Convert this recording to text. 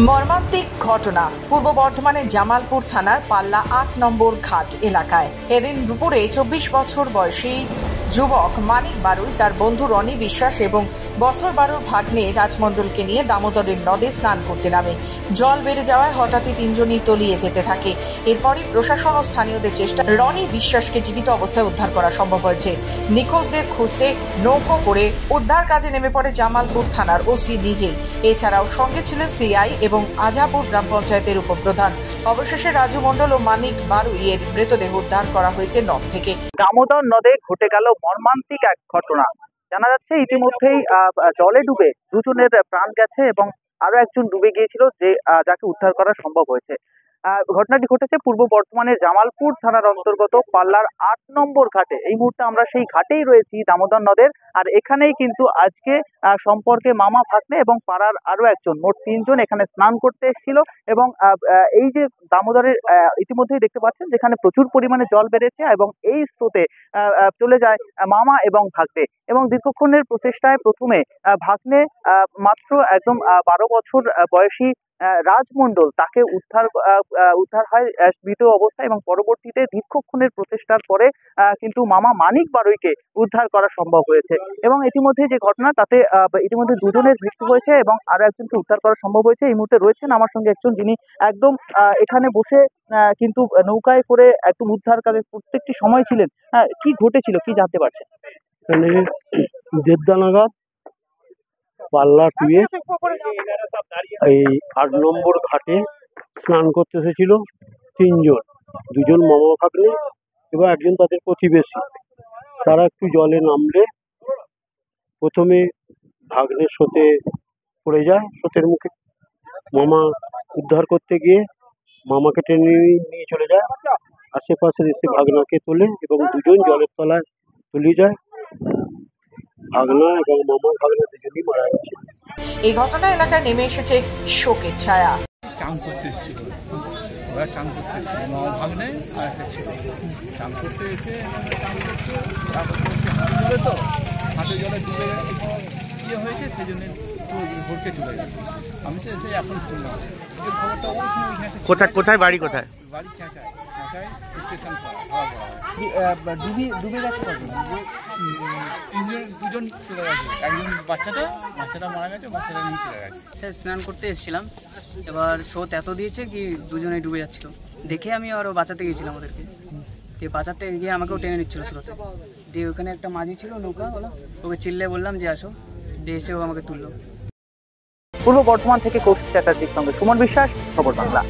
মর্মান্তিক ঘটনা পূর্ব বর্ধমানের জামালপুর থানার পাল্লা ৮ নম্বর ঘাট এলাকায়। এদিন দুপুরে ২৪ বছর বয়সী যুবক মানিক বারুই তার বন্ধু রনি বিশ্বাস এবং বছর ১২ ভাগ্নে রাজমণ্ডলকে নিয়ে দামোদরের নদে স্নান করতে নামে। জল বেড়ে যাওয়ায় হঠাৎই তিনজনই তলিয়ে যেতে থাকে। এরপরই প্রশাসন ও স্থানীয়দের চেষ্টা রনি বিশ্বাসকে জীবিত অবস্থায় উদ্ধার করা সম্ভব হয়েছে। নিখোঁজদের খুঁজতে নৌকো করে উদ্ধার কাজে নেমে পড়ে জামালপুর থানার ওসি নিজেই। এছাড়াও সঙ্গে ছিলেন সিআই এবং আজাপুর গ্রাম পঞ্চায়েতের উপপ্রধান। অবশেষে রাজু মণ্ডল ও মানিক বারুই এর মৃতদেহ উদ্ধার করা হয়েছে নদ থেকে। দামোদর নদে ঘটে গেল মর্মান্তিক এক ঘটনা। জানা যাচ্ছে ইতিমধ্যেই জলে ডুবে দুজনের প্রাণ গেছে এবং আরো একজন ডুবে গিয়েছিল যাকে উদ্ধার করা সম্ভব হয়েছে। ঘটনাটি ঘটেছে পূর্ব বর্ধমানের জামালপুর থানার অন্তর্গত পাল্লার ৮ নম্বর ঘাটে। এই মুহূর্তে আমরা সেই ঘাটেই রয়েছি দামোদর নদের। আর এখানেই কিন্তু আজকে সম্পর্কে মামা ভাগ্নে এবং পাড়ার আরো একজন, মোট ৩ জন এখানে স্নান করতে এসেছিল। এবং এই যে দামোদরের ইতিমধ্যেই দেখতে পাচ্ছেন যেখানে প্রচুর পরিমাণে জল বেড়েছে এবং এই স্রোতে চলে যায় মামা এবং ভাগ্নে। এবং দীর্ঘক্ষণের প্রচেষ্টায় প্রথমে ভাগ্নে মাত্র একদম ১২ বছর বয়সী রাজমণ্ডল তাকে উদ্ধার হয় মৃত অবস্থায় এবং পরবর্তীতে দীর্ঘক্ষণের প্রচেষ্টার পরে কিন্তু মামা মানিক বারুইকে উদ্ধার করা সম্ভব হয়েছে। এবং ইতিমধ্যে যে ঘটনা তাতে ইতিমধ্যে দুজনের মৃত্যু হয়েছে এবং আরো একজনকে উদ্ধার করা সম্ভব হয়েছে। এই মুহূর্তে রয়েছেন আমার সঙ্গে একজন, যিনি একদম এখানে বসে কিন্তু নৌকায় করে একদম উদ্ধার কাজে প্রত্যেকটি সময় ছিলেন। কি ঘটেছিল, কি জানতে পারছেন? দেবদা নাগাদ পাল্লা টুয়ে এই ৮ নম্বর ঘাটে স্নান করতে এসেছিল ৩ জন, ২ জন মামা ভাগ্নে এবং একজন তাদের প্রতিবেশী। তারা একটু জলে নামলে প্রথমে ভাগ্নের স্রোতে পড়ে যায়, স্রোতের মুখে মামা উদ্ধার করতে গিয়ে মামাকে টেনে নিয়ে চলে যায়। আশেপাশে এসে ভাগনাকে তোলে এবং ২ জন জলের তলায় তলিয়ে যায়। ভাগনা এবং মামা ভাগনা দুজনই মারা গেছে। এই ঘটনা এলাকায় নেমে এসেছে শোকের ছায়া। চান করতে এসেছিল, ওরা চান করতে এসেছিল, মামা ভাগ্নে আর একটা ছিল। চান করতে এসে চান করছে, তারপর হাঁটু জলে হাঁটু জলে ডুবে ইয়ে হয়েছে, সেই জন্য ভরকে চলে গেছে। আমি তো এসে এখন শুনলাম খবরটা। কোথায় বাড়ি? কোথায় বাড়ি? চেঁচায় স্টেশন ডুবে গেছে। 2জন চলে গেছে, একজন বাচ্চাটা মারা গেছে, বাচ্চাটা নিয়ে চলে গেছে। স্যার স্নান করতে এসেছিলাম, এবার স্রোত এত দিয়েছে কি দুজনেই ডুবে যাচ্ছিল। দেখে আমি আরও বাঁচাতে গিয়েছিলাম ওদেরকে, দিয়ে বাঁচাতে গিয়ে আমাকেও টেনে নিচ্ছিল স্রোতে। দিয়ে ওখানে একটা মাঝি ছিল নৌকা, ওকে চিল্লে বললাম যে আসো, দিয়ে এসে ও আমাকে তুললো। পূর্ব বর্ধমান থেকে কৌশিক চ্যাটার্জির সঙ্গে সুমন বিশ্বাস, খবর বাংলা।